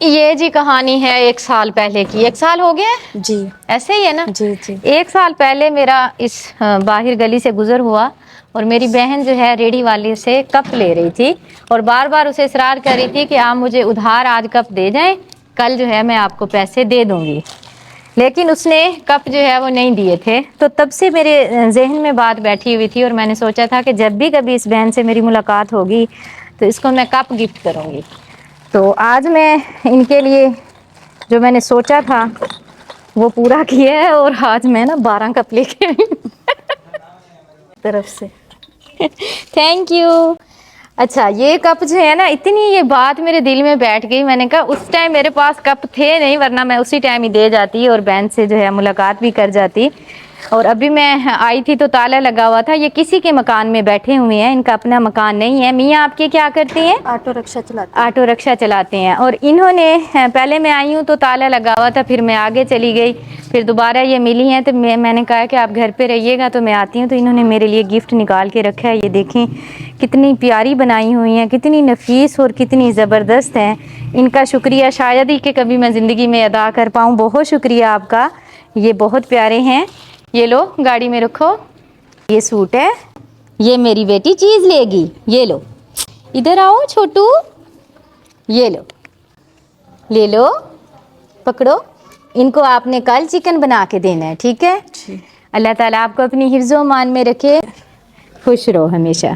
یہ جی کہانی ہے 1 سال پہلے کی. 1 سال ہو گیا ہے جی ایسے ہی ہے نا. جی جی 1 سال پہلے میرا اس باہر گلی سے گزر ہوا اور میری بہن جو ہے ریڑھی والے سے کپ لے رہی تھی اور بار بار اسے اصرار کر رہی تھی کہ آپ مجھے ادھار آج کپ دے جائیں, کل جو ہے میں آپ کو پیسے دے دوں گی, لیکن اس نے کپ جو ہے وہ نہیں دیے تھے. تو تب سے میرے ذہن میں بات بیٹھی ہوئی تھی اور میں نے سوچا تھا کہ جب بھی کبھی اس بہن سے میری ملاقات ہوگی تو اس کو میں کپ گفٹ کروں گی. تو آج میں ان کے لیے جو میں نے سوچا تھا وہ پورا کیا ہے اور آج میں نا 12 کپ لے کے آئی ہوں طرف سے. Thank you. اچھا یہ کپ جو ہے نا, اتنی یہ بات میرے دل میں بیٹھ گئی, میں نے کہا اس ٹائم میرے پاس کپ تھے نہیں ورنہ میں اسی ٹائم ہی دے جاتی اور بہن سے جو ہے ملاقات بھی کر جاتی. اور ابھی میں آئی تھی تو تالا لگا ہوا تھا. یہ کسی کے مکان میں بیٹھے ہوئے ہیں, ان کا اپنا مکان نہیں ہے. میاں آپ کے کیا کرتے ہیں؟ آٹو رکشا چلاتے ہیں. آٹو رکشا چلاتے ہیں. اور انہوں نے پہلے میں آئی ہوں تو تالا لگا ہوا تھا, پھر میں آگے چلی گئی, پھر دوبارہ یہ ملی ہیں تو میں نے کہا کہ آپ گھر پہ رہیے گا تو میں آتی ہوں. تو انہوں نے میرے لیے گفٹ نکال کے رکھا ہے. یہ دیکھیں کتنی پیاری بنائی ہوئی ہیں, کتنی نفیس اور کتنی زبردست ہیں. ان کا شکریہ شاید ہی کہ کبھی میں زندگی میں ادا کر پاؤں. بہت شکریہ آپ کا, یہ بہت پیارے ہیں. یہ لو گاڑی میں رکھو. یہ سوٹ ہے, یہ میری بیٹی چیز لے گی. یہ لو, ادھر آؤ چھوٹو, یہ لو, لے لو, پکڑو. ان کو آپ نے کل چکن بنا کے دینا ہے, ٹھیک ہے؟ جی اللہ تعالیٰ آپ کو اپنی حفظ و امان میں رکھے, خوش رہو ہمیشہ.